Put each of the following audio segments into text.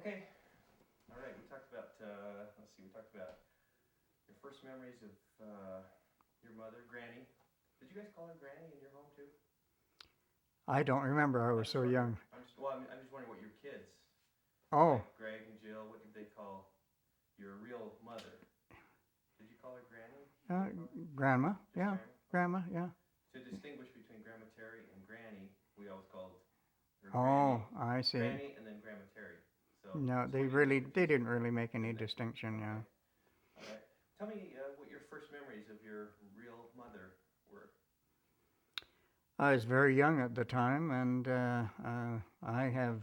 Okay. All right. We talked about. Let's see. We talked about your first memories of your mother, Granny. Did you guys call her Granny in your home too? I don't remember. I I'm was just so wondering. young. I'm just wondering what your kids, Oh, like Greg and Jill, what did they call your real mother? Did you call her Granny in uh, your home? grandma. Just Yeah, Granny. Okay. grandma. Yeah. To distinguish between Grandma Terry and Granny, we always called her Oh, Granny, I see. Granny, and then Grandma Terry. No, So what did they you say? didn't really make any Didn't they? distinction. Yeah. Okay. All right. Tell me what your first memories of your real mother were. I was very young at the time, and I have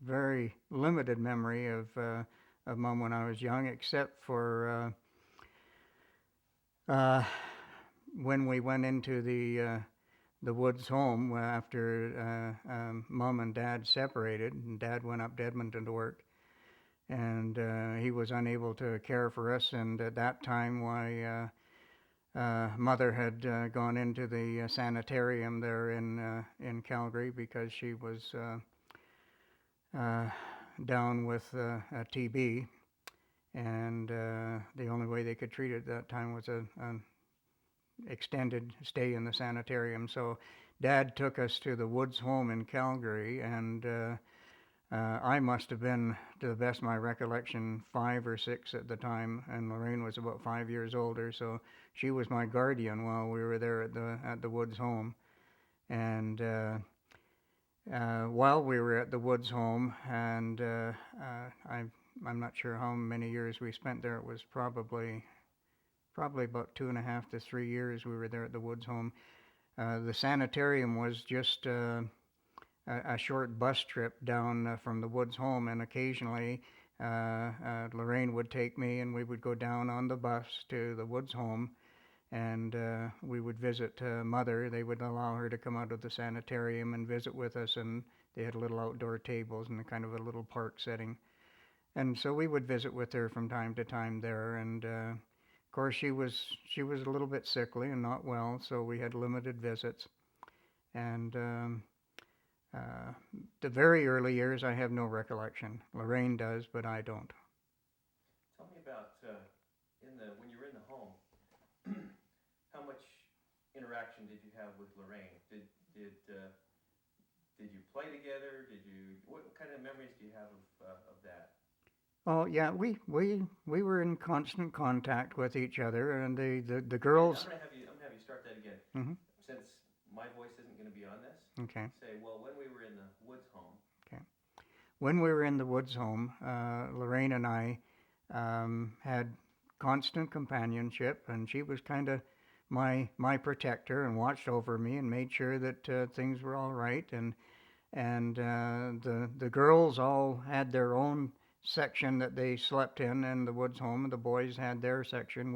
very limited memory of mom when I was young, except for when we went into the Woods home after mom and dad separated, and dad went up to Edmonton to work, and he was unable to care for us. And at that time, why mother had gone into the sanitarium there in Calgary because she was uh, down with TB, and the only way they could treat it at that time was a extended stay in the sanitarium. So, Dad took us to the Woods home in Calgary, and I must have been, to the best of my recollection, 5 or 6 at the time, and Lorraine was about 5 years older. So she was my guardian while we were there at the Woods home. And while we were at the Woods home, and I'm not sure how many years we spent there. It was probably about 2.5 to 3 years we were there at the Woods home. The sanitarium was just a short bus trip down from the Woods home, and occasionally Lorraine would take me, and we would go down on the bus to the Woods home, and we would visit Mother. They would allow her to come out of the sanitarium and visit with us, and they had little outdoor tables and kind of a little park setting. And so we would visit with her from time to time there, and of course she was a little bit sickly and not well, so we had limited visits. And uh, the very early years, I have no recollection. Lorraine does, but I don't. Tell me about in the when you were in the home. How much interaction did you have with Lorraine? Did you play together? Did you what kind of memories do you have of that? Oh yeah, we were in constant contact with each other, and the Okay, girls. I'm gonna have you start that again. Hmm. Since my voice isn't gonna be on this, Okay, say well when we were in the Woods home. okay. When we were in the Woods home, Lorraine and I had constant companionship, and she was kind of my protector and watched over me and made sure that things were all right. And the girls all had their own section that they slept in the Woods home, and the boys had their section.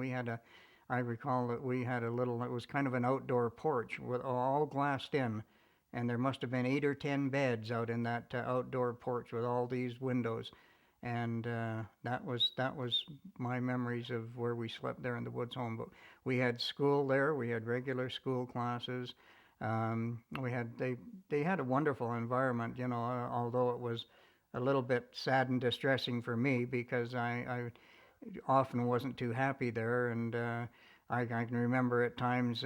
I recall that we had a little, it was kind of an outdoor porch with all glassed in, and there must have been 8 or 10 beds out in that outdoor porch with all these windows. And that was my memories of where we slept there in the Woods home. But we had school there. We had regular school classes. They had a wonderful environment, although it was a little bit sad and distressing for me because I often wasn't too happy there, and I can remember at times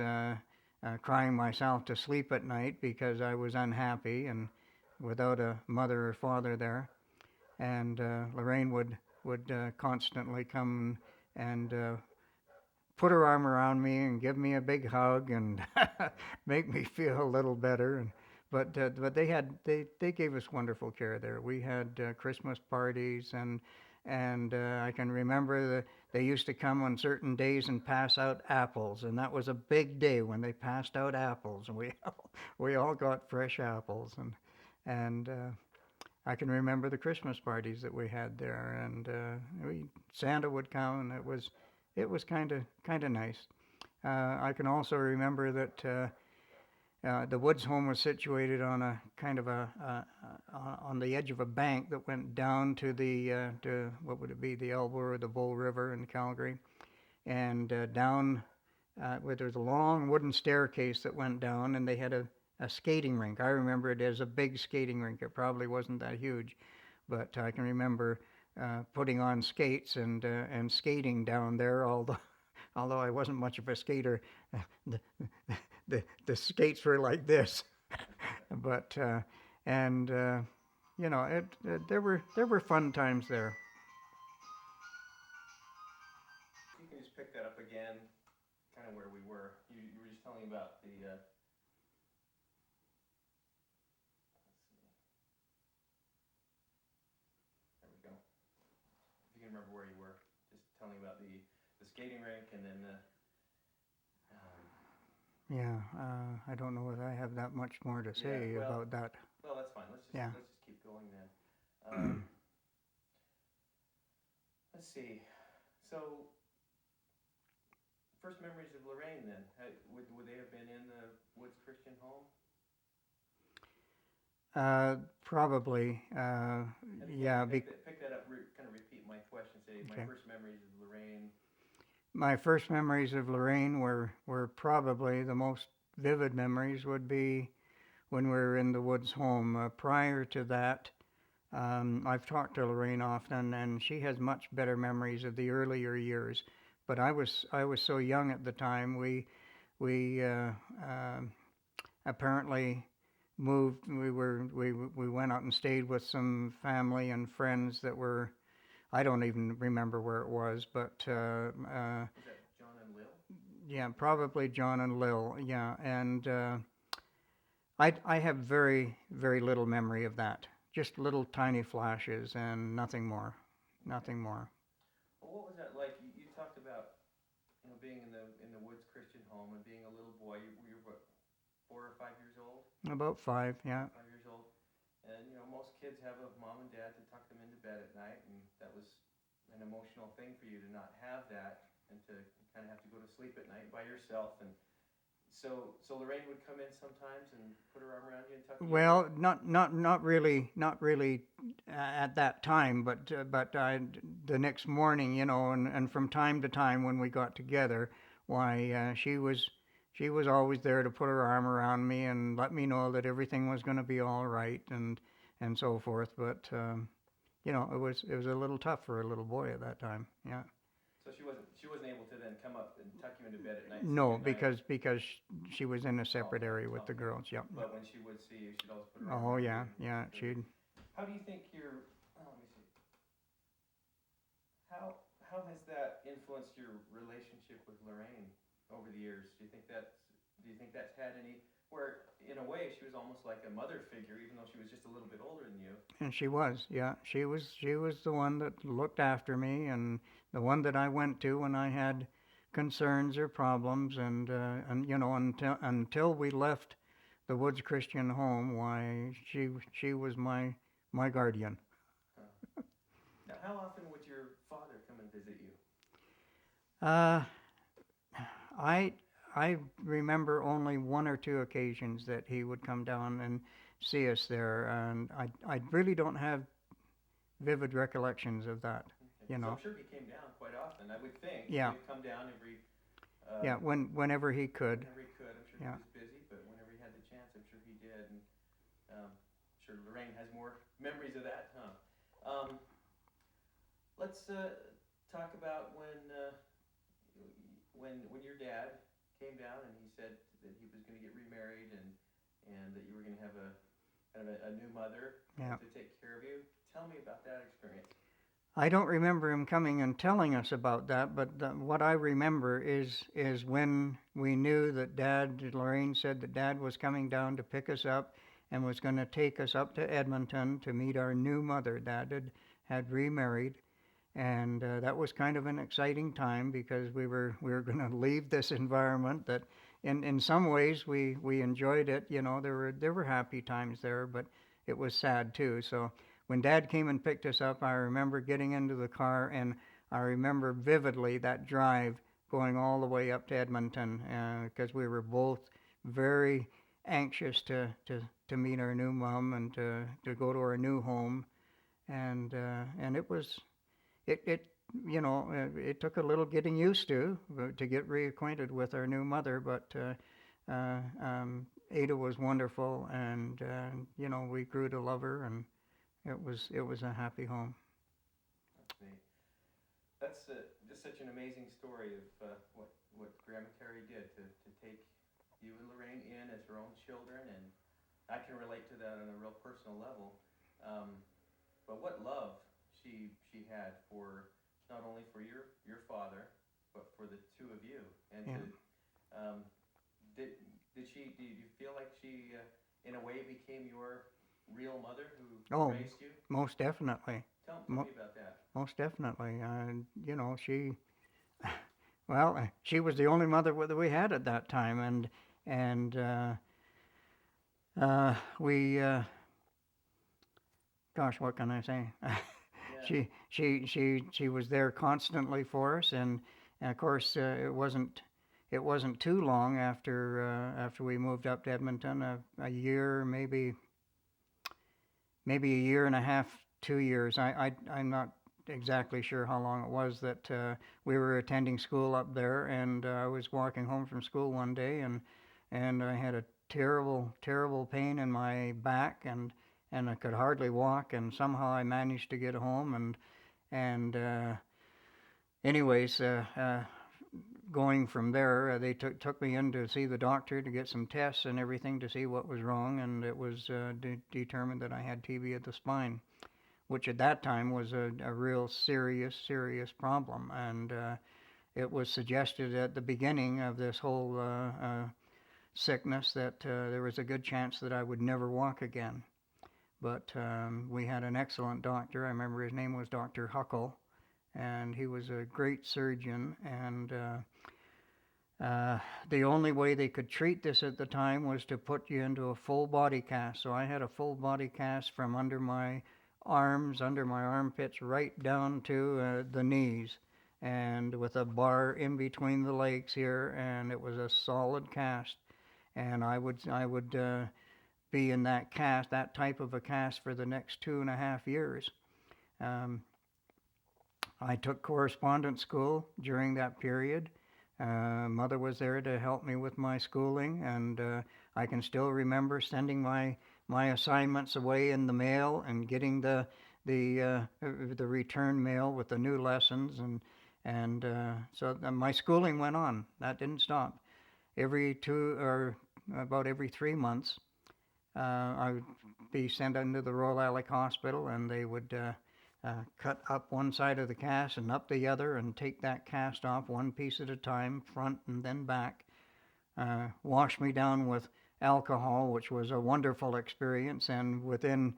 crying myself to sleep at night because I was unhappy and without a mother or father there. And Lorraine would constantly come and put her arm around me and give me a big hug and make me feel a little better. But they gave us wonderful care there. We had Christmas parties, and I can remember that they used to come on certain days and pass out apples, and that was a big day when they passed out apples, and we all got fresh apples, and I can remember the Christmas parties that we had there, and Santa would come, and it was kind of nice. I can also remember that the Woods home was situated on a kind of on the edge of a bank that went down to what would it be, the Elbow or the Bull River in Calgary, and down where there was a long wooden staircase that went down, and they had a skating rink. I remember it as a big skating rink. It probably wasn't that huge, but I can remember putting on skates and skating down there. Although I wasn't much of a skater, the the skates were like this, but and there were fun times there. You can just pick that up again, kind of where we were. You were just telling about the. There we go. If you can remember where you were, just telling about the skating rink and then the. Yeah, I don't know whether I have that much more to Yeah, say well, about that. well, that's fine. Yeah. Let's just keep going then. Um, let's see. So, first memories of Lorraine then. Would they have been in the Woods Christian home? Probably, And yeah. again, pick that up. Kind of repeat my question. Say my Okay. first memories of Lorraine. My first memories of Lorraine were probably the most vivid memories would be when we were in the Woods home. Prior to that, I've talked to Lorraine often, and she has much better memories of the earlier years. But I was so young at the time. We apparently moved. We went out and stayed with some family and friends that were. I don't even remember where it was, but Was that John and Lil? yeah, probably John and Lil. Yeah, and I have very very little memory of that. Just little tiny flashes and nothing more. Okay. Nothing more. Well, what was that like? You talked about being in the Woods Christian home and being a little boy. You were what, 4 or 5 years old? About 5, yeah. 5 years old. And most kids have a mom and dad to tuck them into bed at night, and that was an emotional thing for you to not have that and to kind of have to go to sleep at night by yourself. And so Lorraine would come in sometimes and put her arm around you and tuck you in. Well, not really at that time, but the next morning, and from time to time when we got together, why she was always there to put her arm around me and let me know that everything was going to be all right and so forth. But it was a little tough for a little boy at that time. Yeah. So she wasn't able to then come up and tuck you into bed at night, see No, you night. because she was in a separate Okay, area with the okay. girls. Yep. But when she would see you, she'd always put her arm Oh around yeah, you. yeah. And She. how do you think let me see. How has that influenced your relationship with Lorraine over the years? Do you think that's had any where in a way she was almost like a mother figure, even though she was just a little bit older than you? And she was, yeah. She was the one that looked after me and the one that I went to when I had concerns or problems and until we left the Woods Christian home, why she was my guardian. Huh. Now, how often would your father come and visit you? Uh I I remember only one or two occasions that he would come down and see us there, and I really don't have vivid recollections of that. Okay. You So know. I'm sure he came down quite often. I would think Yeah, he'd come down yeah. Whenever he could. whenever he could. I'm sure he Yeah. was busy, but whenever he had the chance, I'm sure he did. And I'm sure Lorraine has more memories of that, huh? Let's talk about when your dad came down and he said that he was going to get remarried and that you were going to have a kind of a new mother Yeah. to take care of you. Tell me about that experience. I don't remember him coming and telling us about that, but what I remember is when we knew that Lorraine said that Dad was coming down to pick us up and was going to take us up to Edmonton to meet our new mother. Dad had remarried, and that was kind of an exciting time because we were going to leave this environment that in some ways we enjoyed it. There were happy times there, but it was sad too. So when Dad came and picked us up, I remember getting into the car, and I remember vividly that drive going all the way up to Edmonton because we were both very anxious to meet our new mom and to go to our new home, and it took a little getting used to get reacquainted with our new mother, but Ada was wonderful, and we grew to love her, it was a happy home. That's neat. That's just such an amazing story of what Grandma Terry did to take you and Lorraine in as her own children, and I can relate to that on a real personal level. Um, but what love she had for not only for your father, but for the two of you, and Yeah. to um, did she? Do you feel like she, in a way, became your real mother who Oh, raised you? most definitely. Tell me about that. Most definitely. You know, well, she was the only mother that we had at that time, and we, gosh, what can I say? Yeah. She was there constantly for us, and of course, it wasn't too long after we moved up to Edmonton, a year, maybe a year and a half, 2 years. I'm not exactly sure how long it was that we were attending school up there, and I was walking home from school one day, and I had a terrible pain in my back, and I could hardly walk, and somehow I managed to get home, and anyways, going from there, they took me in to see the doctor to get some tests and everything to see what was wrong, and it was determined that I had TB of the spine, which at that time was a real serious problem. And it was suggested at the beginning of this whole sickness that there was a good chance that I would never walk again. But we had an excellent doctor. I remember his name was Dr. Huckle, and he was a great surgeon, and the only way they could treat this at the time was to put you into a full body cast. So I had a full body cast from under my arms, under my armpits, right down to the knees, and with a bar in between the legs here, and it was a solid cast. And I would be in that cast, that type of a cast, for the next 2.5 years. Um, I took correspondence school during that period. Mother was there to help me with my schooling, and I can still remember sending my assignments away in the mail and getting the return mail with the new lessons, and my schooling went on. That didn't stop. About every 3 months, I would be sent into the Royal Alec Hospital, and they would cut up one side of the cast and up the other, and take that cast off one piece at a time, front and then back. Wash me down with alcohol, which was a wonderful experience, and within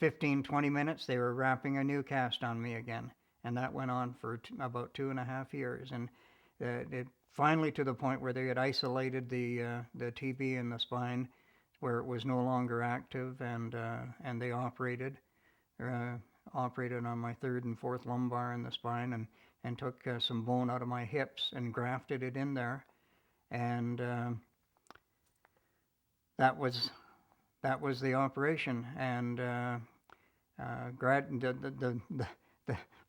15-20 minutes they were wrapping a new cast on me again. And that went on for about 2.5 years, and it finally to the point where they had isolated the TB in the spine, where it was no longer active, and they uh, operated on my third and fourth lumbar in the spine, and took some bone out of my hips and grafted it in there, and that was the operation. And the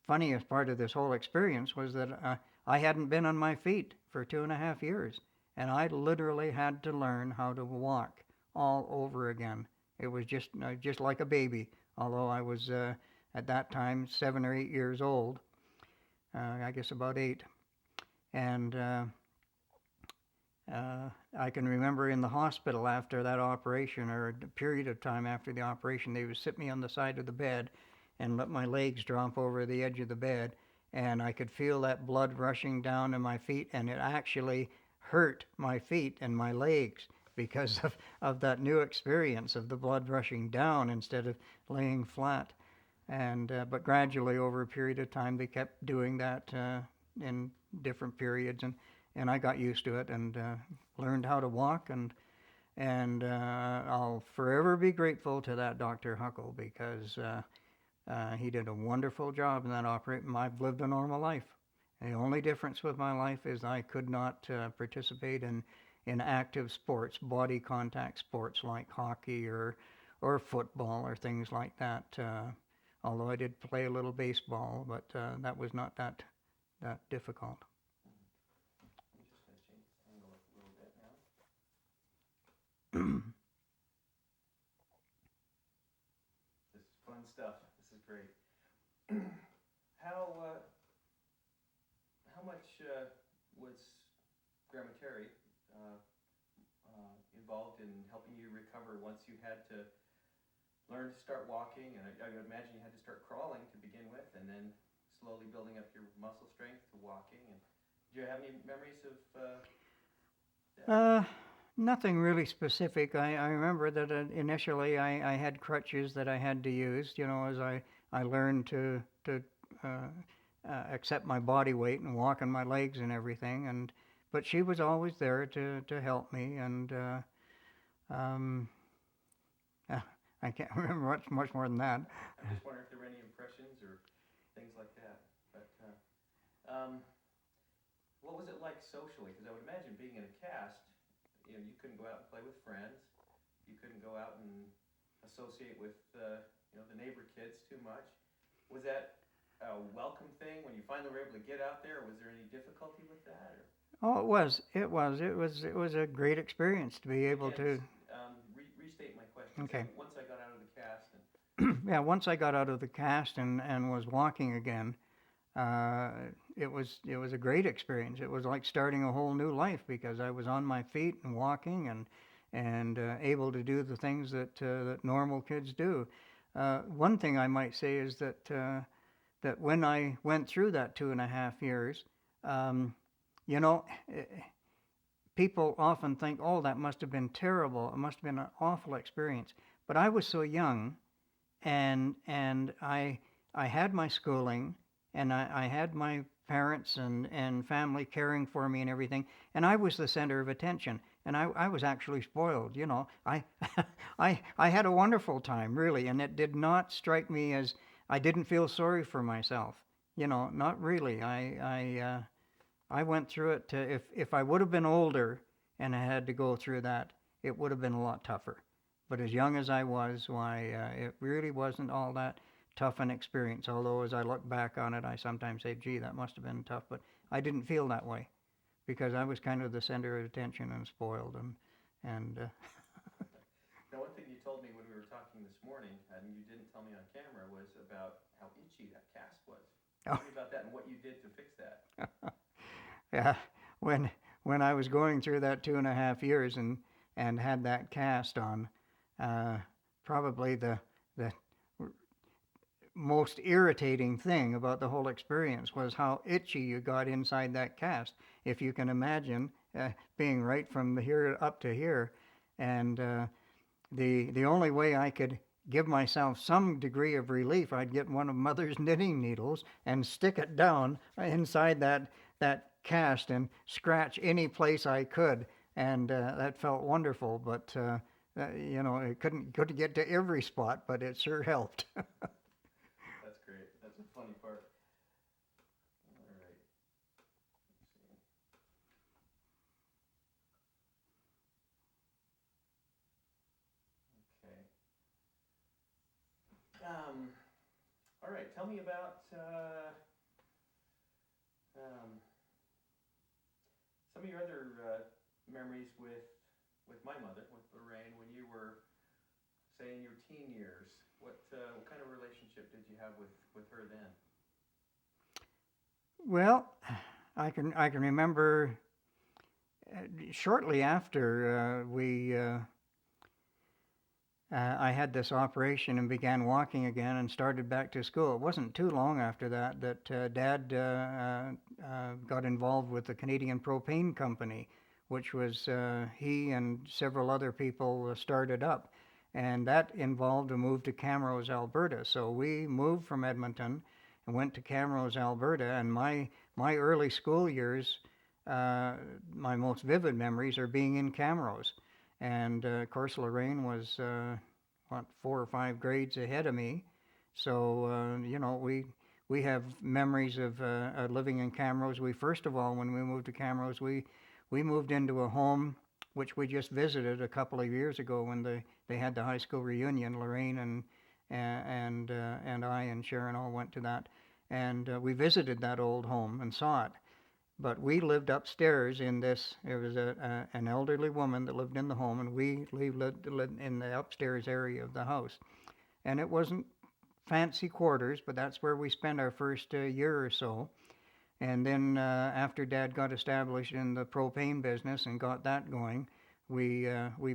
funniest part of this whole experience was that I hadn't been on my feet for 2.5 years, and I literally had to learn how to walk all over again. It was just like a baby, although I was at that time 7 or 8 years old. I guess about 8, and I can remember in the hospital after that operation, or a period of time after the operation, they would sit me on the side of the bed and let my legs drop over the edge of the bed, and I could feel that blood rushing down to my feet, and it actually hurt my feet and my legs because of that new experience of the blood rushing down instead of laying flat. And but gradually, over a period of time, they kept doing that in different periods, and I got used to it, and learned how to walk, and I'll forever be grateful to that Dr. Huckle, because he did a wonderful job in that operation. I've lived a normal life. The only difference with my life is I could not participate in active sports, body contact sports like hockey or football or things like that. Although I did play a little baseball, but that was not that difficult. I'm just going to change this angle up a little bit now. This is fun stuff. This is great. How how much was Grandma Terry uh, involved in helping you recover once you had to learn to start walking? And I would imagine you had to start crawling to begin with, and then slowly building up your muscle strength to walking. And do you have any memories of that? Uh, Nothing really specific. I remember that initially I had crutches that I had to use, as I learned to uh, accept my body weight and walk on my legs and everything. But she was always there to help me, and um, uh, I can't remember much more than that. I'm just wondering if there were any impressions or things like that. But what was it like socially? Because I would imagine being in a cast, you couldn't go out and play with friends. You couldn't go out and associate with, the neighbor kids too much. Was that a welcome thing when you finally were able to get out there? Or was there any difficulty with that? Or? Oh, it was a great experience to be able Again, to. restate my question. Okay. So once I got out of the cast, and Yeah, once I got out of the cast and was walking again, uh, it was a great experience. It was like starting a whole new life because I was on my feet and walking and able to do the things that normal kids do. One thing I might say is that when I went through that 2.5 years, um, you know, eh, people often think, "Oh, that must have been terrible. It must have been an awful experience." But I was so young and I had my schooling and I had my parents and family caring for me and everything, and I was the center of attention, and I was actually spoiled. I had a wonderful time, really, and it did not strike me as I didn't feel sorry for myself. Not really. I went through it. If I would have been older and I had to go through that, it would have been a lot tougher. But as young as I was, why, it really wasn't all that tough an experience. Although as I look back on it, I sometimes say, "Gee, that must have been tough." But I didn't feel that way because I was kind of the center of attention and spoiled and now one thing you told me when we were talking this morning, and you didn't tell me on camera, was about how itchy that cast was. Tell oh, me about that and what you did to fix that. yeah, when I was going through that 2.5 years and had that cast on, uh, probably the most irritating thing about the whole experience was how itchy you got inside that cast. If you can imagine being right from here up to here, and the only way I could give myself some degree of relief, I'd get one of Mother's knitting needles and stick it down inside that cast and scratch any place I could, and that felt wonderful. But it couldn't get to every spot, but it sure helped. That's great. That's a funny part. All right. Let's see. Okay. All right. Tell me about some of your other memories with my mother, with Lorraine, when you were, say, in your teen years. What kind of relationship did you have with her then? Well, I can remember shortly after I had this operation and began walking again and started back to school. It wasn't too long after that Dad got involved with the Canadian Propane Company, which was he and several other people started up. And that involved a move to Camrose, Alberta. So we moved from Edmonton and went to Camrose, Alberta. And my early school years, uh, my most vivid memories are being in Camrose. And of course, Lorraine was what 4 or 5 grades ahead of me, so we have memories of living in Camrose. We first of all, when we moved to Camrose, we moved into a home which we just visited a couple of years ago when they had the high school reunion. Lorraine and I and Sharon all went to that, and we visited that old home and saw it. But we lived upstairs in this. There was an elderly woman that lived in the home, and we lived in the upstairs area of the house. And it wasn't fancy quarters, but that's where we spent our first year or so. And then after Dad got established in the propane business and got that going, we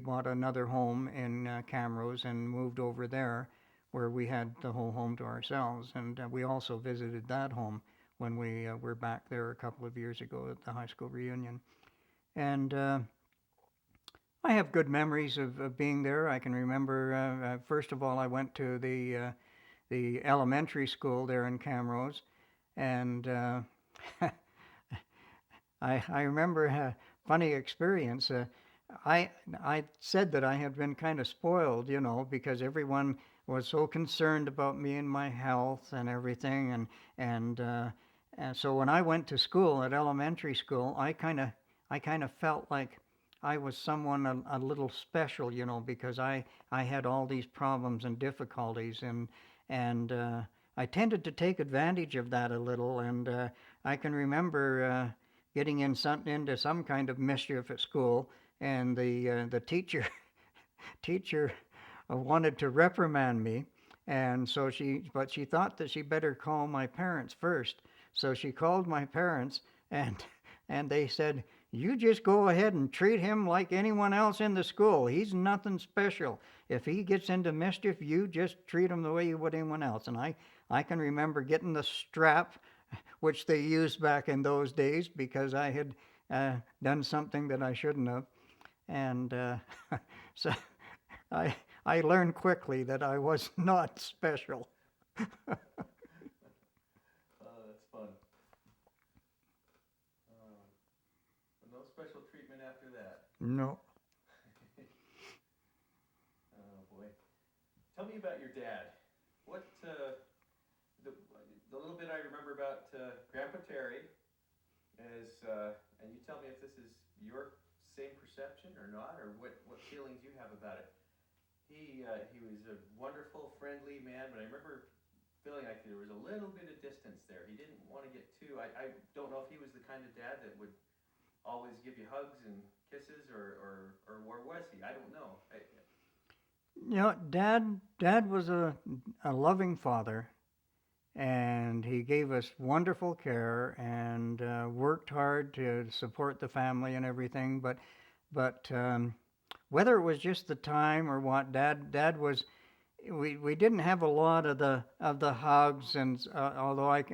bought another home in Camrose and moved over there, where we had the whole home to ourselves. And we also visited that home when we were back there a couple of years ago at the high school reunion. And I have good memories of being there. I can remember, first of all, I went to the elementary school there in Camrose, and I remember a funny experience. I I said that I had been kind of spoiled, because everyone was so concerned about me and my health and everything, and so when I went to school at elementary school, I kind of felt like I was someone a little special, because I had all these problems and difficulties, and I tended to take advantage of that a little, and I can remember getting into some kind of mischief at school, and the teacher wanted to reprimand me, and so she thought that she better call my parents first. So she called my parents, and and they said, "You just go ahead and treat him like anyone else in the school. He's nothing special. If he gets into mischief, you just treat him the way you would anyone else." And I can remember getting the strap, which they used back in those days, because I had done something that I shouldn't have. And so I I learned quickly that I was not special. Oh, that's fun. Uh, no special treatment after that. No. Oh boy. Tell me about your dad. What the little bit I remember about Grandpa Terry is, and you tell me if this is your same perception or not, or what feelings you have about it. He was a wonderful, friendly man, but I remember feeling like there was a little bit of distance there. He didn't want to get too. I don't know if he was the kind of dad that would always give you hugs and kisses, or where was he? I don't know. Dad was a loving father, and he gave us wonderful care and worked hard to support the family and everything. But whether it was just the time or what, Dad was. We didn't have a lot of the hugs, and although I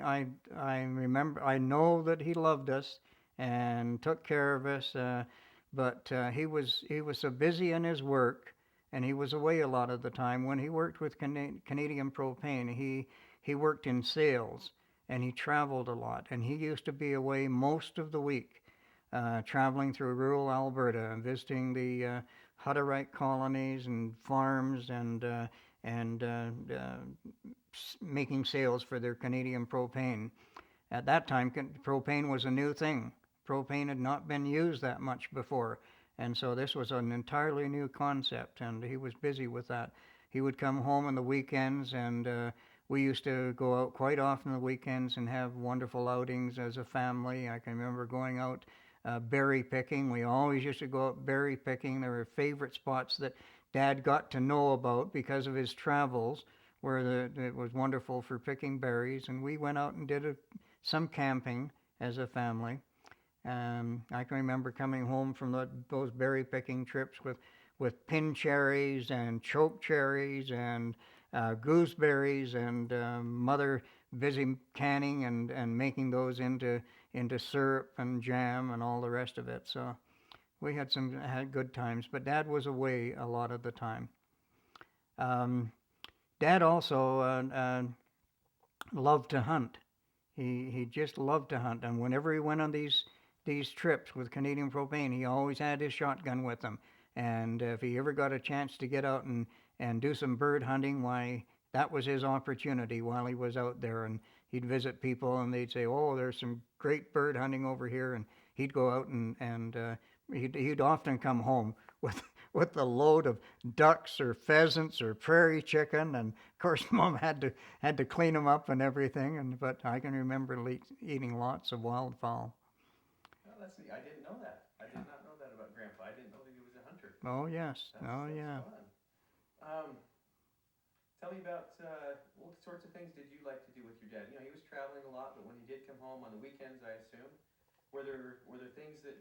remember, I know that he loved us and took care of us, but he was so busy in his work, and he was away a lot of the time. When he worked with Canadian Propane, he worked in sales, and he traveled a lot, and he used to be away most of the week, traveling through rural Alberta and visiting the Hutterite colonies and farms, and making sales for their Canadian propane. At that time, propane was a new thing. Propane had not been used that much before, and so this was an entirely new concept, and he was busy with that. He would come home on the weekends, and we used to go out quite often on the weekends and have wonderful outings as a family. I can remember going out berry picking. We always used to go out berry picking. There were favorite spots that Dad got to know about because of his travels, where it was wonderful for picking berries. And we went out and did some camping as a family. I can remember coming home from those berry picking trips with pin cherries and choke cherries and gooseberries, and mother busy canning and making those into syrup and jam and all the rest of it. So we had good times, but Dad was away a lot of the time. Um, Dad also loved to hunt. He just loved to hunt, and whenever he went on these trips with Canadian Propane, he always had his shotgun with him. And if he ever got a chance to get out and do some bird hunting, why, that was his opportunity while he was out there. And he'd visit people, and they'd say, "Oh, there's some great bird hunting over here," and he'd go out and he'd often come home with with a load of ducks or pheasants or prairie chicken, and of course Mom had to clean them up and everything. And but I can remember eating lots of wildfowl. Oh, that's neat. I didn't know that. I did not know that about Grandpa. I didn't know that he was a hunter. Oh yes, That's oh that's yeah. fun. Um, Tell me about what sorts of things did you like to do with your dad? You know, he was traveling a lot, but when he did come home on the weekends, I assume, were there things that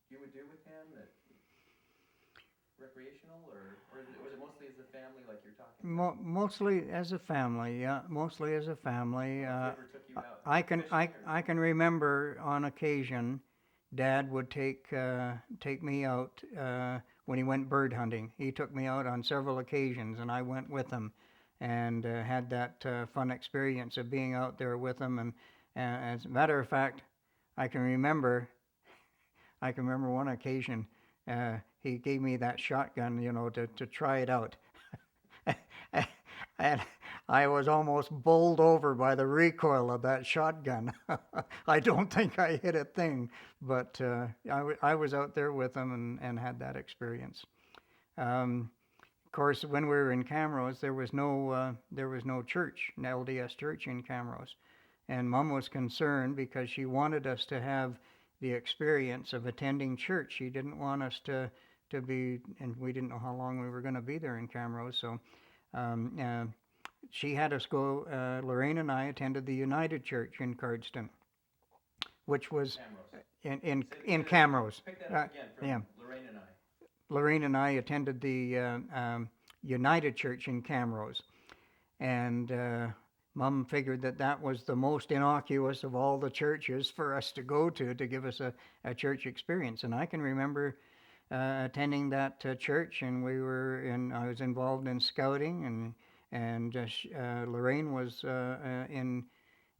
you would do with him that recreational, or was it mostly as a family like you're talking about? Mostly as a family, yeah, mostly as a family. I don't know if he ever took you out I fishing or. I can remember on occasion, Dad would take me out when he went bird hunting. He took me out on several occasions, and I went with him, and had that fun experience of being out there with him. And as a matter of fact, I can remember I can remember one occasion, he gave me that shotgun, to try it out. And I was almost bowled over by the recoil of that shotgun. I don't think I hit a thing, but I was out there with him and had that experience. Of course, when we were in Camrose, there was no church, an LDS church in Camrose, and Mom was concerned because she wanted us to have the experience of attending church. She didn't want us to be, and we didn't know how long we were going to be there in Camrose, so um, uh, she had us go. Lorraine and I attended the United Church in Cardston, which was Camrose. in Say Camrose. pick that up again from Yeah, Lorraine and I. Lorraine and I attended the United Church in Camrose, and Mom figured that that was the most innocuous of all the churches for us to go to give us a church experience. And I can remember attending that church, and I was involved in scouting, and Lorraine was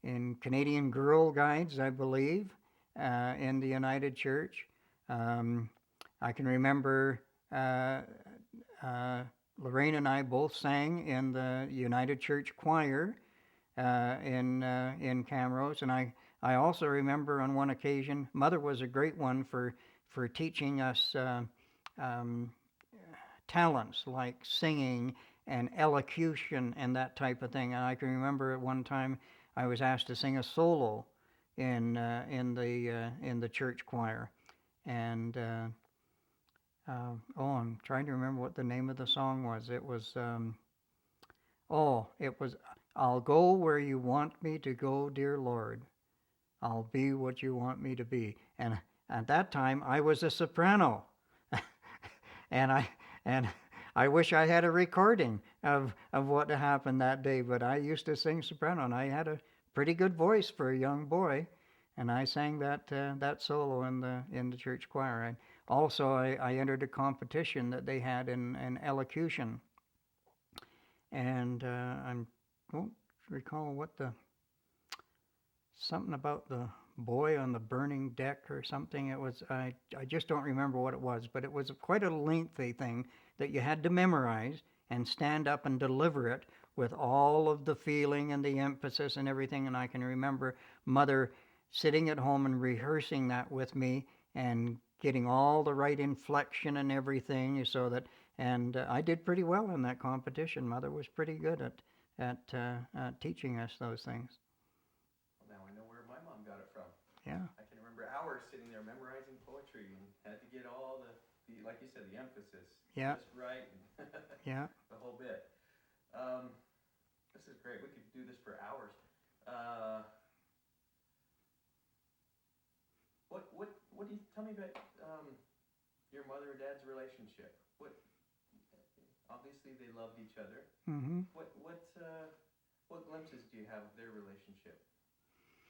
in Canadian Girl Guides, I believe, in the United Church. Um, I can remember uh, uh, Lorraine and I both sang in the United Church Choir in Camrose, and I also remember on one occasion, Mother was a great one for teaching us um, talents like singing and elocution and that type of thing. And I can remember at one time I was asked to sing a solo in the church choir, and I'm trying to remember what the name of the song was. It was I'll go where you want me to go, dear Lord. I'll be what you want me to be. And at that time I was a soprano. and I and I wish I had a recording of what happened that day, but I used to sing soprano, and I had a pretty good voice for a young boy, and I sang that solo in the church choir. I entered a competition that they had in elocution, and I won't recall what the something about the boy on the burning deck or something. I just don't remember what it was, but it was quite a lengthy thing that you had to memorize and stand up and deliver it with all of the feeling and the emphasis and everything. And I can remember Mother sitting at home and rehearsing that with me and getting all the right inflection and everything, and I did pretty well in that competition. Mother was pretty good at teaching us those things. Well, now I know where my mom got it from. Yeah. I can remember hours sitting there memorizing poetry and had to get all the like you said, the emphasis Yeah. just right and Yeah. the whole bit. Um, this is great. We could do this for hours. Uh, what do you tell me about your mother and dad's relationship? Obviously they loved each other. Mhm. What glimpses do you have of their relationship?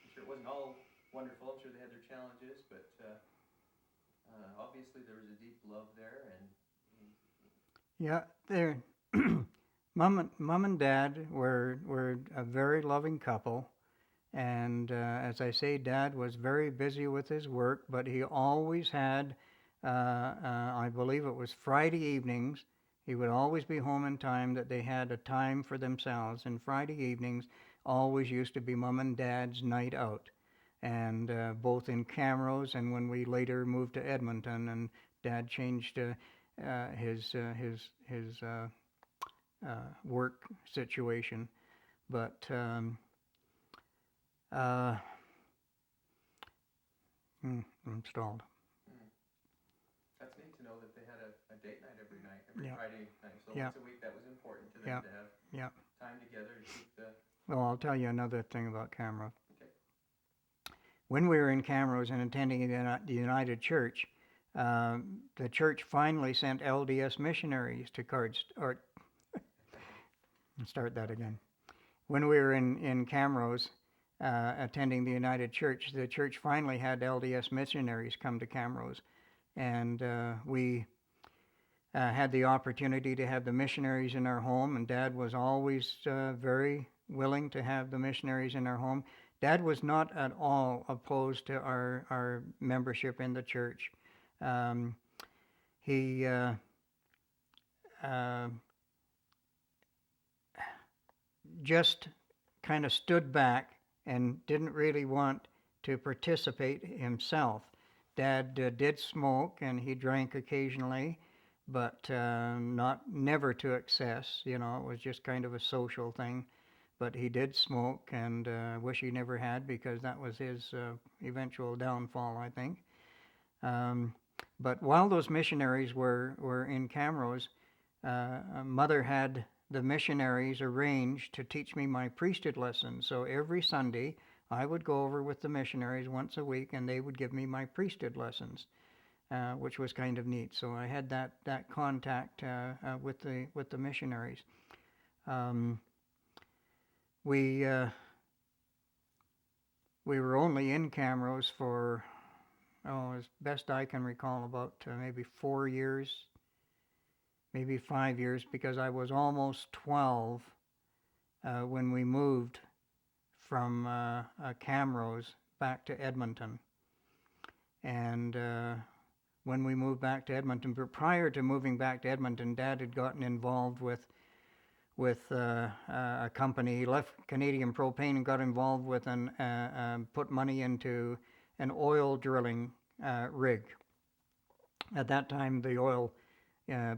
I'm sure it wasn't all wonderful. I'm sure they had their challenges, but obviously there was a deep love there, and Yeah. They're Mom and Dad were a very loving couple, and as I say, Dad was very busy with his work, but he always had, I believe it was Friday evenings. He would always be home in time that they had a time for themselves, and Friday evenings always used to be Mom and Dad's night out, and both in Camrose and when we later moved to Edmonton, and Dad changed his work situation, but uh, I'm stalled. that's neat to know that they had a date night every night, every Yeah. Friday night. So Yeah. once a week, that was important to them Yeah. to have Yeah. time together to keep the. Well, I'll tell you another thing about Camrose. Okay. When we were in Camrose and attending the United Church, the church finally sent LDS missionaries to start that again. When we were in Camrose attending the United Church, the church finally had LDS missionaries come to Camrose, and we had the opportunity to have the missionaries in our home, and Dad was always very willing to have the missionaries in our home. Dad was not at all opposed to our membership in the church. He just kind of stood back and didn't really want to participate himself. Dad did smoke and he drank occasionally, but never to excess. You know, it was just kind of a social thing. But he did smoke, and I wish he never had, because that was his eventual downfall, I think. But while those missionaries were in Camrose, Mother had the missionaries arranged to teach me my priesthood lessons. So every Sunday, I would go over with the missionaries once a week, and they would give me my priesthood lessons, which was kind of neat. So I had that contact with the missionaries. We were only in Camrose for, as best I can recall, about maybe 4 years, maybe 5 years, because I was almost 12 when we moved from Camrose back to Edmonton. And when we moved back to Edmonton, but prior to moving back to Edmonton, Dad had gotten involved with a company. He left Canadian Propane and got involved with put money into an oil drilling rig. At that time, the oil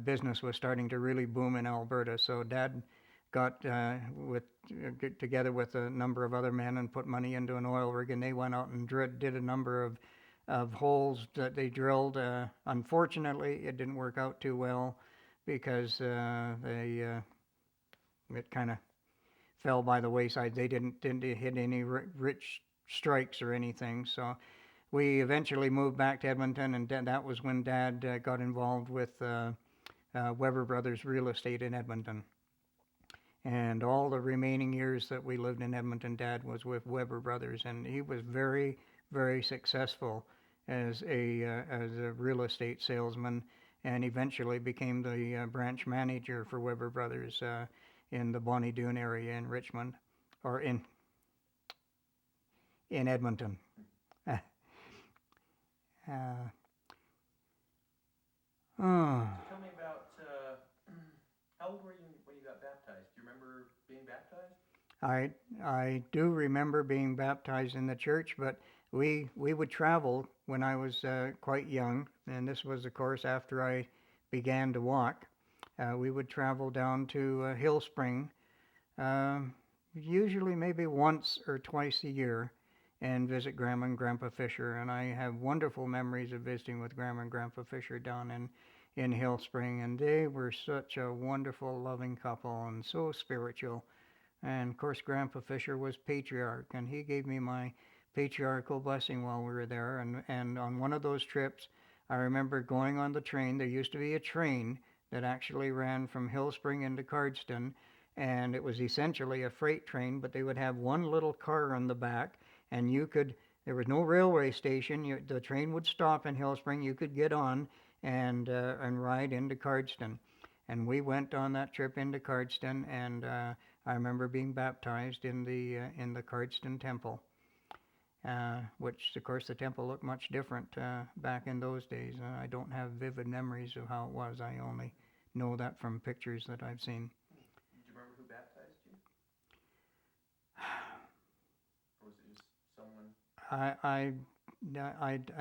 business was starting to really boom in Alberta. So Dad got together with a number of other men and put money into an oil rig, and they went out and did a number of holes that they drilled. Unfortunately, it didn't work out too well, because it kind of fell by the wayside. They didn't hit any rich strikes or anything. So we eventually moved back to Edmonton, and that was when Dad got involved with Weber Brothers Real Estate in Edmonton. And all the remaining years that we lived in Edmonton, Dad was with Weber Brothers, and he was very, very successful as a real estate salesman, and eventually became the branch manager for Weber Brothers in the Bonnie Doon area in Richmond, or in Edmonton. Tell me about how old were you when you got baptized? Do you remember being baptized? I do remember being baptized in the church, but we would travel when I was quite young, and this was, of course, after I began to walk. We would travel down to Hill Spring, usually maybe once or twice a year, and visit Grandma and Grandpa Fisher. And I have wonderful memories of visiting with Grandma and Grandpa Fisher down in Hill Spring, and they were such a wonderful, loving couple, and so spiritual. And of course, Grandpa Fisher was patriarch, and he gave me my patriarchal blessing while we were there. And on one of those trips, I remember going on the train. There used to be a train that actually ran from Hill Spring into Cardston, and it was essentially a freight train, but they would have one little car on the back, and there was no railway station. The train would stop in Hill Spring. You could get on and ride into Cardston. And we went on that trip into Cardston, and I remember being baptized in the Cardston Temple, which, of course, the temple looked much different back in those days. I don't have vivid memories of how it was. I only know that from pictures that I've seen. Do you remember who baptized you? Or was it just someone? I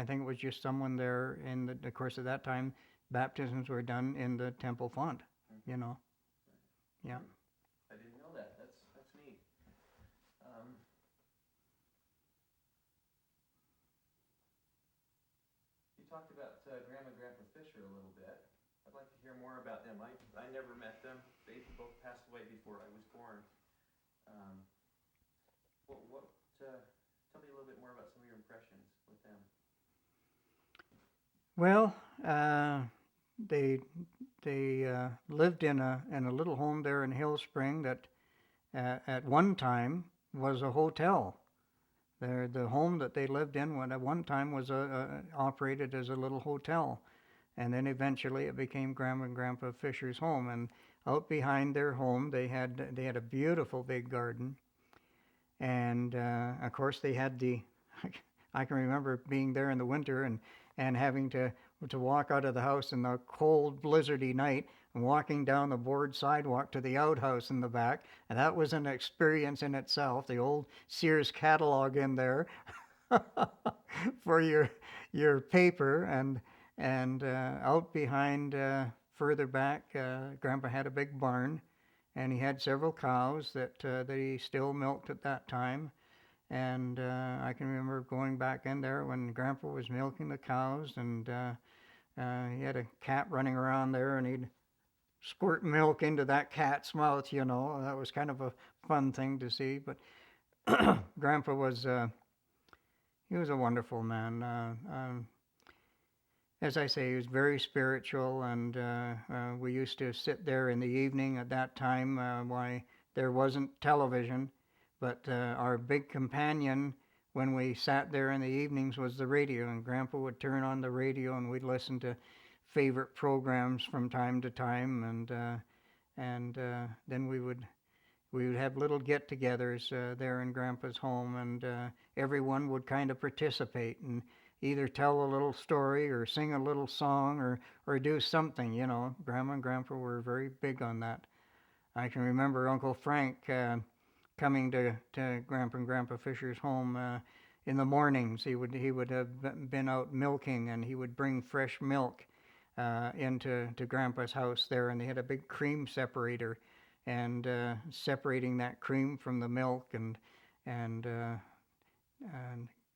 think it was just someone there. Of course, at that time, baptisms were done in the temple font. You know, yeah. I didn't know that. That's neat. You talked about Grandma and Grandpa Fisher a little bit. I'd like to hear more about them. I never met them. They both passed away before I was born. Um, what tell me a little bit more about some of your impressions with them. Well, they lived in a little home there in Hill Spring that at one time was a hotel. The home that they lived in at one time was operated as a little hotel, and then eventually it became Grandma and Grandpa Fisher's home. And out behind their home, they had a beautiful big garden, and of course they had the. I can remember being there in the winter and having to walk out of the house in the cold blizzardy night and walking down the board sidewalk to the outhouse in the back, and that was an experience in itself. The old Sears catalog in there for your paper, and out behind further back, Grandpa had a big barn, and he had several cows that he still milked at that time. And I can remember going back in there when Grandpa was milking the cows, and he had a cat running around there, and he'd squirt milk into that cat's mouth. That was kind of a fun thing to see. But Grandpa he was a wonderful man. As I say, he was very spiritual, and we used to sit there in the evening at that time. Why there wasn't television, but our big companion when we sat there in the evenings was the radio, and Grandpa would turn on the radio, and we'd listen to favorite programs from time to time, and then we would have little get-togethers there in Grandpa's home, and everyone would kind of participate and either tell a little story or sing a little song or do something. Grandma and Grandpa were very big on that. I can remember Uncle Frank coming to Grandpa and Grandpa Fisher's home in the mornings. He would have been out milking, and he would bring fresh milk into Grandpa's house there, and they had a big cream separator, and separating that cream from the milk, and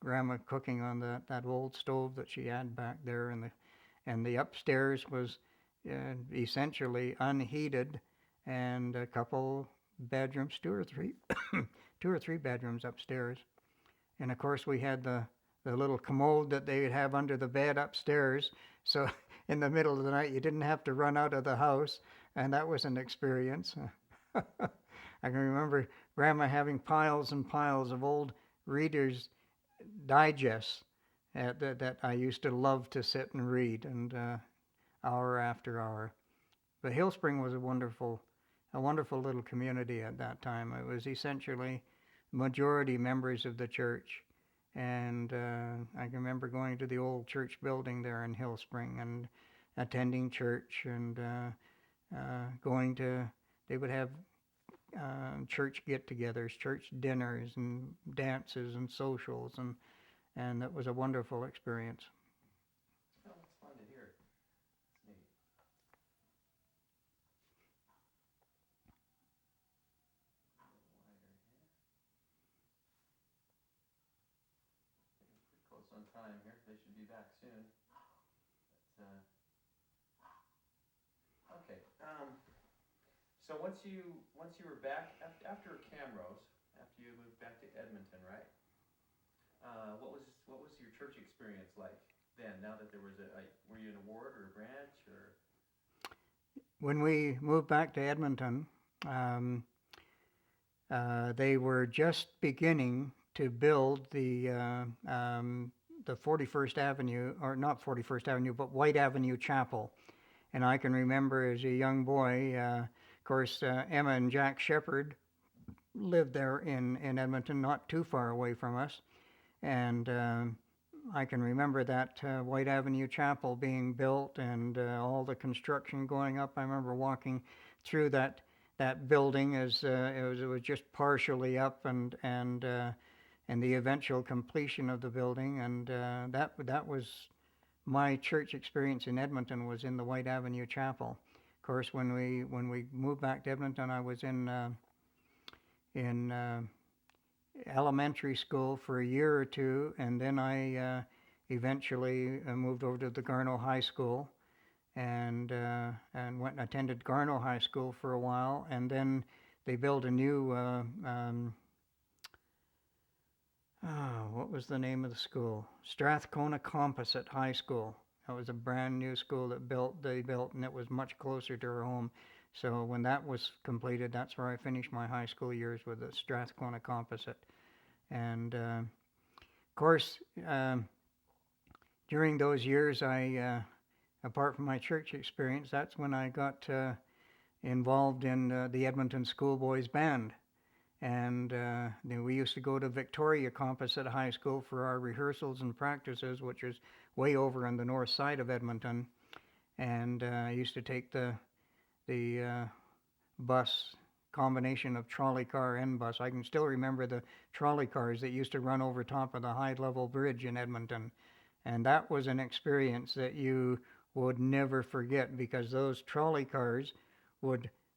Grandma cooking on that old stove that she had back there, and the upstairs was essentially unheated, and a couple bedrooms, two or three bedrooms upstairs, and of course we had the little commode that they would have under the bed upstairs, so in the middle of the night you didn't have to run out of the house, and that was an experience. I can remember Grandma having piles and piles of old Reader's Digests that I used to love to sit and read, and hour after hour. But Hill Spring was a wonderful little community at that time. It was essentially majority members of the church, and I can remember going to the old church building there in Hill Spring and attending church, and they would have church get-togethers, church dinners, and dances and socials, and that was a wonderful experience. Oh, it's fun to hear. It's neat. A little wider here. Getting pretty close on time here. They should be back soon. But, okay. So once you were back after Camrose, after you moved back to Edmonton, right? What was your church experience like then? Now that there was were you in a ward or a branch or? When we moved back to Edmonton, um, they were just beginning to build the 41st Avenue, or not 41st Avenue, but White Avenue Chapel. And I can remember as a young boy, of course, Emma and Jack Shepherd lived there in Edmonton, not too far away from us. And I can remember that White Avenue Chapel being built, and all the construction going up. I remember walking through that building as it was just partially up, and the eventual completion of the building, and that was my church experience in Edmonton, was in the White Avenue Chapel. Of course, when we moved back to Edmonton, I was in elementary school for a year or two, and then I eventually moved over to the Garneau High School, and went and attended Garno High School for a while, and then they built a new what was the name of the school? Strathcona Composite High School. That was a brand new school that they built, and it was much closer to our home. So when that was completed, that's where I finished my high school years, with the Strathcona Composite. And of course, during those years, apart from my church experience, that's when I got involved in the Edmonton Schoolboys Band. And we used to go to Victoria Composite High School for our rehearsals and practices, which is way over on the north side of Edmonton. And I used to take the bus, combination of trolley car and bus. I can still remember the trolley cars that used to run over top of the high level bridge in Edmonton. And that was an experience that you would never forget, because those trolley cars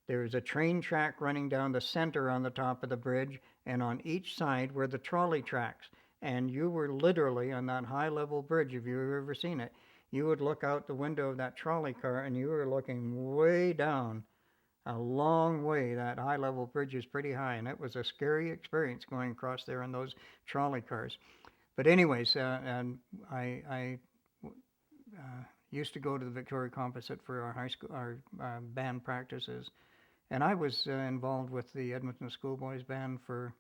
there was a train track running down the center on the top of the bridge, and on each side were the trolley tracks. And you were literally on that high level bridge, if you've ever seen it. You would look out the window of that trolley car and you were looking way down, a long way. That high level bridge is pretty high, and it was a scary experience going across there in those trolley cars. But anyways, and I used to go to the Victoria Composite for our high school, our band practices. And I was involved with the Edmonton Schoolboys Band for,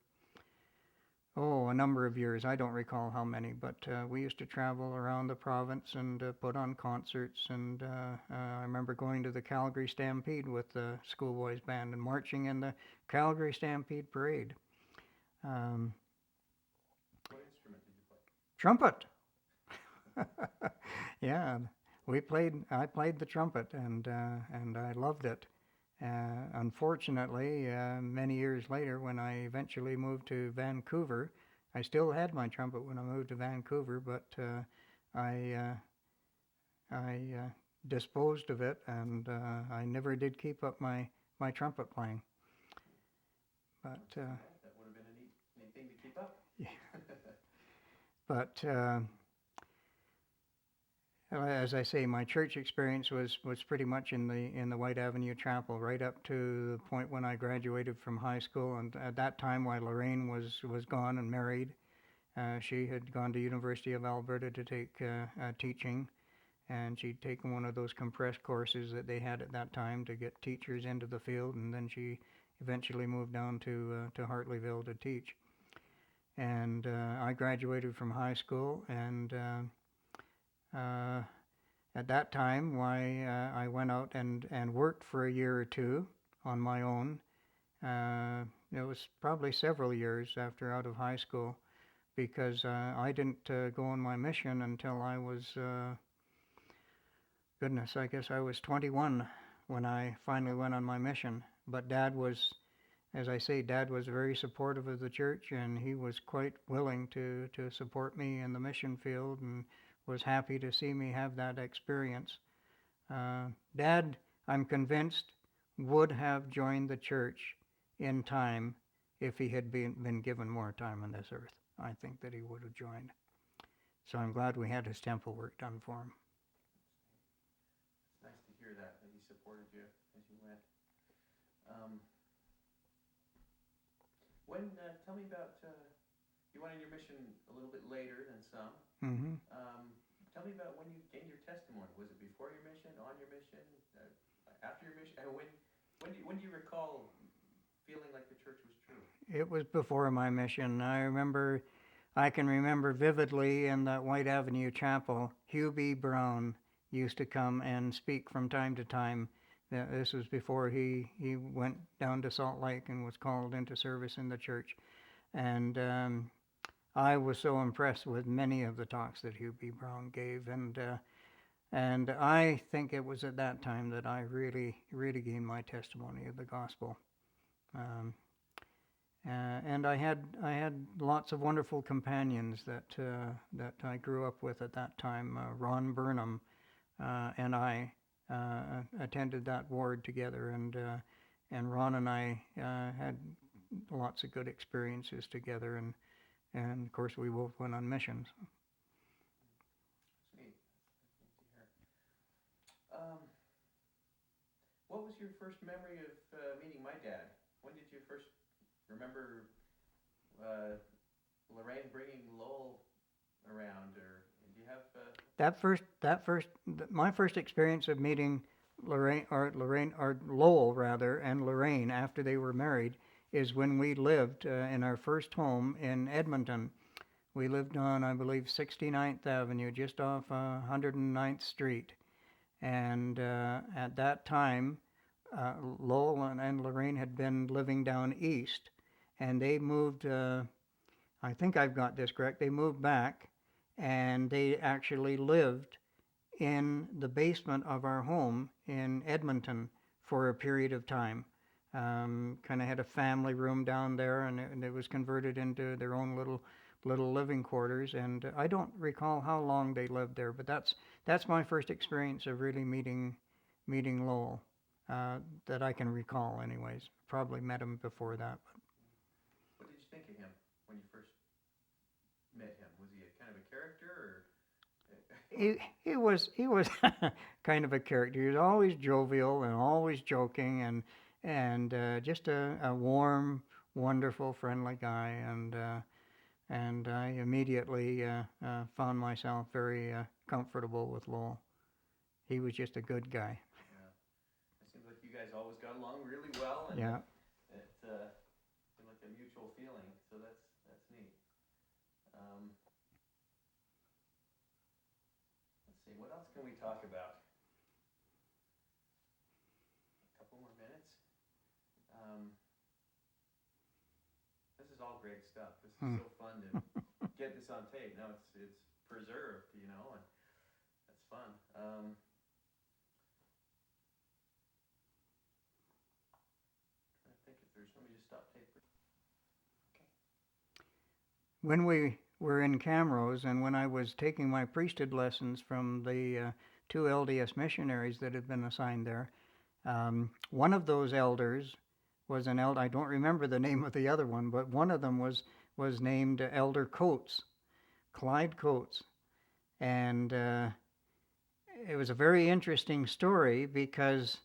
a number of years. I don't recall how many, but we used to travel around the province and put on concerts. And I remember going to the Calgary Stampede with the Schoolboys Band and marching in the Calgary Stampede Parade. What instrument did you play? Trumpet. Yeah, I played the trumpet, and I loved it. Unfortunately, many years later, when I eventually moved to Vancouver, I still had my trumpet when I moved to Vancouver, but I disposed of it, and I never did keep up my trumpet playing. But that would have been a neat thing to keep up. Yeah. But as I say, my church experience was pretty much in the White Avenue Chapel right up to the point when I graduated from high school. And at that time, while Lorraine was gone and married, she had gone to University of Alberta to take teaching, and she'd taken one of those compressed courses that they had at that time to get teachers into the field, and then she eventually moved down to Hartleyville to teach. And I graduated from high school, and at that time, I went out and worked for a year or two on my own. It was probably several years after out of high school, because I didn't go on my mission until I was, I guess I was 21 when I finally went on my mission. But Dad was, as I say, Dad was very supportive of the church, and he was quite willing to support me in the mission field, and was happy to see me have that experience. Dad, I'm convinced, would have joined the church in time if he had been given more time on this earth. I think that he would have joined. So I'm glad we had his temple work done for him. It's nice to hear that he supported you as you went. Tell me about, you went on your mission a little bit later than some. Mm-hmm. Tell me about when you gained your testimony. Was it before your mission, on your mission, after your mission? And when do you recall feeling like the church was true? It was before my mission. I can remember vividly in that White Avenue Chapel, Hugh B. Brown used to come and speak from time to time. This was before he went down to Salt Lake and was called into service in the church. And I was so impressed with many of the talks that Hugh B. Brown gave, and I think it was at that time that I really gained my testimony of the gospel. And I had lots of wonderful companions that I grew up with at that time. Ron Burnham and I attended that ward together, and Ron and I had lots of good experiences together, and of course we both went on missions. That's neat. That's neat to hear. What was your first memory of meeting my dad? When did you first remember Lorraine bringing Lowell around, or do you have? My first experience of meeting Lorraine or Lowell rather, and Lorraine after they were married is when we lived in our first home in Edmonton. We lived on, I believe, 69th Avenue, just off 109th Street. And at that time, Lowell and Lorraine had been living down east, and they moved. I think I've got this correct. They moved back, and they actually lived in the basement of our home in Edmonton for a period of time. Kind of had a family room down there, and it was converted into their own little living quarters. And I don't recall how long they lived there, but that's my first experience of really meeting Lowell that I can recall, anyways. Probably met him before that. What did you think of him when you first met him? Was he a kind of a character, or? He was kind of a character. He was always jovial and always joking, and just a warm, wonderful, friendly guy. And I immediately found myself very comfortable with Lowell. He was just a good guy. Yeah, it seems like you guys always got along really well, and Yeah. it seemed like a mutual feeling. So that's neat. Let's see, what else can we talk about? A couple more minutes. This is all great stuff. This is so fun to get this on tape. Now it's preserved, and that's fun. Trying to think if there's. Let me just stop tape. When we were in Camrose, and when I was taking my priesthood lessons from the two LDS missionaries that had been assigned there, one of those elders was an elder. I don't remember the name of the other one, but one of them was named Elder Coates, Clyde Coates, and it was a very interesting story because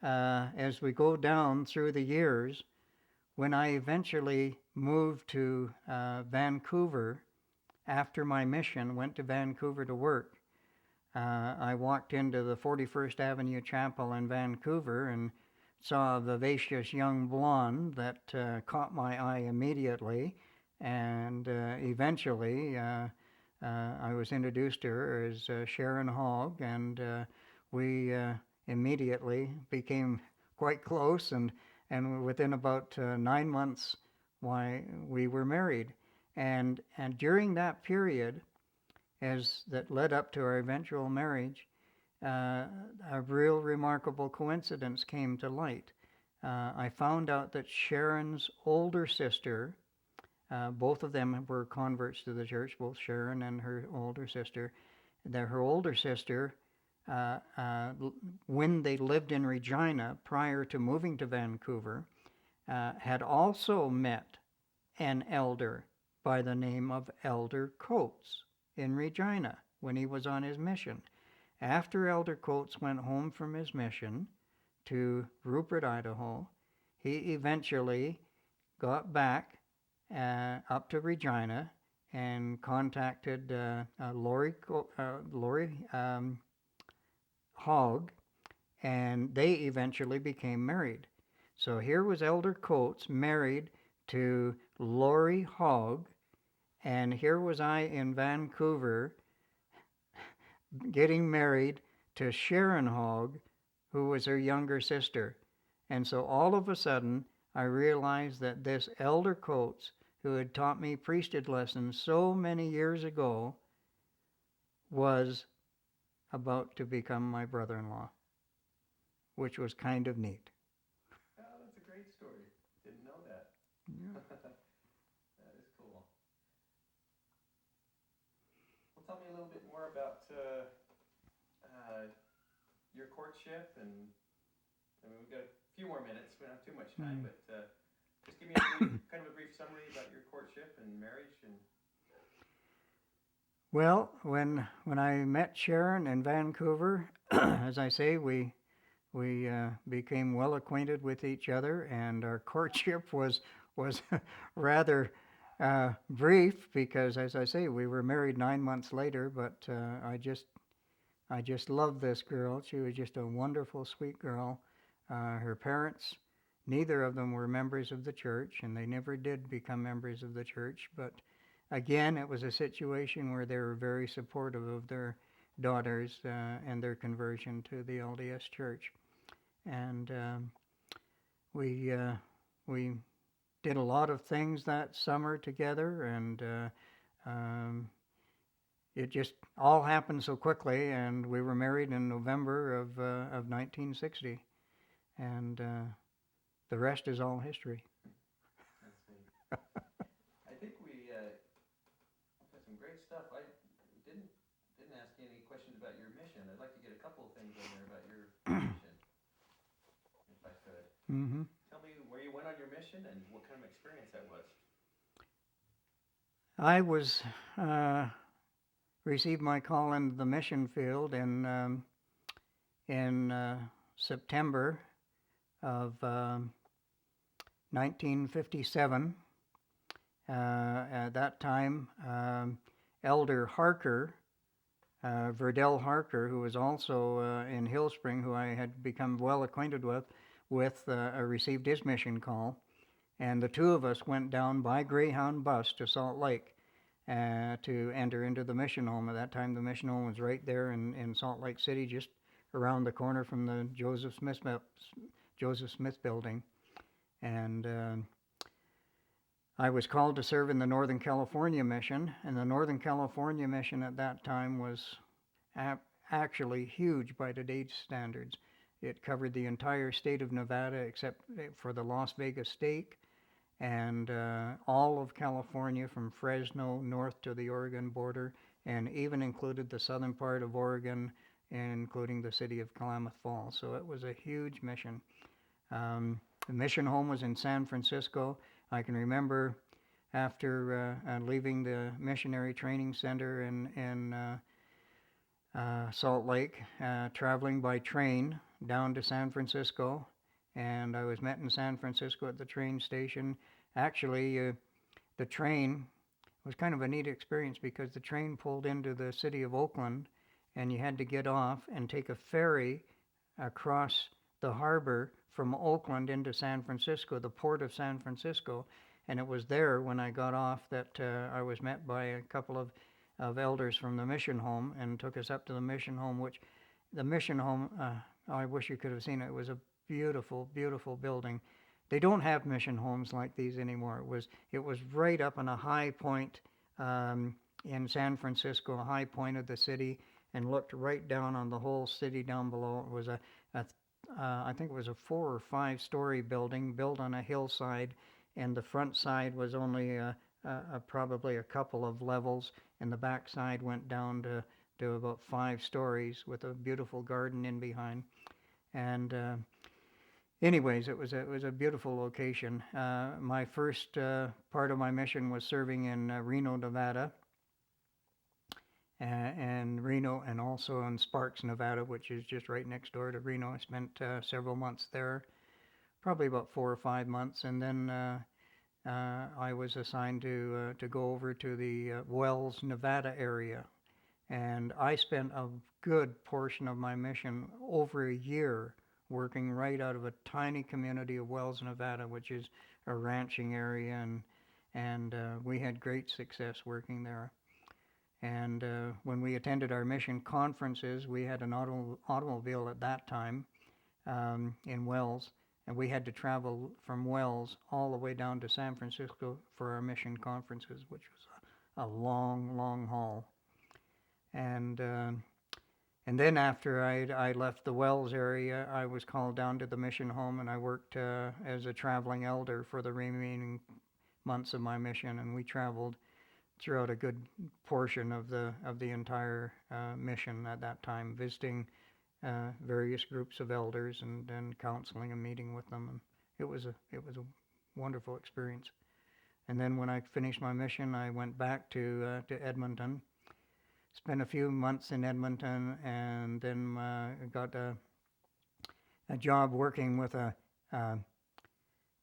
as we go down through the years, when I eventually moved to Vancouver after my mission, went to Vancouver to work, I walked into the 41st Avenue Chapel in Vancouver and saw a vivacious young blonde that caught my eye immediately, and eventually I was introduced to her as Sharon Hogg, and we immediately became quite close, and within about 9 months, we were married. And during that period, as that led up to our eventual marriage, a real remarkable coincidence came to light. I found out that Sharon's older sister, both of them were converts to the church, both Sharon and her older sister. Her older sister, when they lived in Regina prior to moving to Vancouver, had also met an elder by the name of Elder Coates in Regina when he was on his mission. After Elder Coates went home from his mission to Rupert, Idaho, he eventually got back up to Regina and contacted Lori Hogg, and they eventually became married. So here was Elder Coates married to Lori Hogg, and here was I in Vancouver getting married to Sharon Hogg, who was her younger sister. And so all of a sudden, I realized that this Elder Coates, who had taught me priesthood lessons so many years ago, was about to become my brother-in-law, which was kind of neat. Oh, that's a great story. Didn't know that. Yeah. That is cool. Well, tell me a little bit more about your courtship, and I mean, we've got a few more minutes. We don't have too much time, but just give me kind of a brief summary about your courtship and marriage. And Well, when I met Sharon in Vancouver, as I say, we became well acquainted with each other, and our courtship was rather brief because, as I say, we were married 9 months later. But I just loved this girl. She was just a wonderful, sweet girl. Her parents, neither of them were members of the church, and they never did become members of the church. But again, it was a situation where they were very supportive of their daughters and their conversion to the LDS Church. And we we did a lot of things that summer together, and um, it just all happened so quickly. And we were married in November of 1960, and the rest is all history. That's neat. I think we got some great stuff. I didn't didn't ask you any questions about your mission. I'd like to get a couple of things on there about your mission, if I could. Mm-hmm. Tell me where you went on your mission and what kind of experience that was. I was received my call into the mission field in September of 1957. At that time, Elder Harker, Verdell Harker, who was also in Hillspring, who I had become well acquainted with received his mission call. And the two of us went down by Greyhound bus to Salt Lake to enter into the mission home. At that time, the mission home was right there in Salt Lake City, just around the corner from the Joseph Smith building. And I was called to serve in the Northern California mission, and the Northern California mission at that time was actually huge by today's standards. It covered the entire state of Nevada except for the Las Vegas stake, and all of California from Fresno north to the Oregon border, and even included the southern part of Oregon, including the city of Klamath Falls. So it was a huge mission. The mission home was in San Francisco. I can remember after leaving the missionary training center in Salt Lake, traveling by train down to San Francisco, and I was met in San Francisco at the train station. Actually, the train was kind of a neat experience because the train pulled into the city of Oakland, and you had to get off and take a ferry across the harbor from Oakland into San Francisco, the port of San Francisco. And it was there when I got off that I was met by a couple of elders from the mission home and took us up to the mission home, which the mission home, I wish you could have seen it. It was a beautiful, beautiful building. They don't have mission homes like these anymore. It was right up on a high point in San Francisco, a high point of the city, and looked right down on the whole city down below. It was I think it was a 4 or 5 story building built on a hillside, and the front side was only probably a couple of levels, and the back side went down to about 5 stories with a beautiful garden in behind. And anyways, it was a beautiful location. My first part of my mission was serving in Reno, Nevada, and Reno, and also in Sparks, Nevada, which is just right next door to Reno. I spent several months there, probably about 4 or 5 months, and then I was assigned to go over to the Wells, Nevada area, and I spent a good portion of my mission, over a year, working right out of a tiny community of Wells, Nevada, which is a ranching area, and we had great success working there. And when we attended our mission conferences, we had an automobile at that time in Wells, and we had to travel from Wells all the way down to San Francisco for our mission conferences, which was a long, long haul. And then after I left the Wells area, I was called down to the mission home, and I worked as a traveling elder for the remaining months of my mission, and we traveled throughout a good portion of the entire mission at that time, visiting various groups of elders and counseling and meeting with them. And it was a wonderful experience. And then when I finished my mission, I went back to Edmonton, spent a few months in Edmonton, and then got a job working with a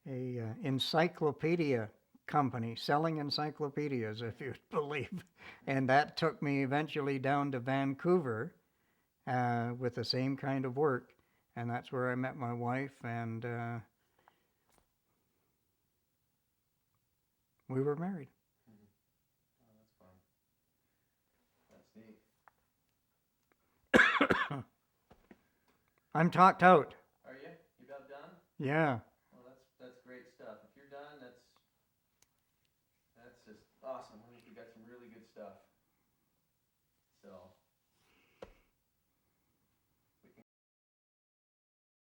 encyclopedia company, selling encyclopedias, if you'd believe. And that took me eventually down to Vancouver with the same kind of work. And that's where I met my wife, and we were married. Oh, that's fun. That's neat. I'm talked out. Are you? You about done? Yeah. Well, that's great stuff. If you're done, that's just awesome. I think you got some really good stuff. So.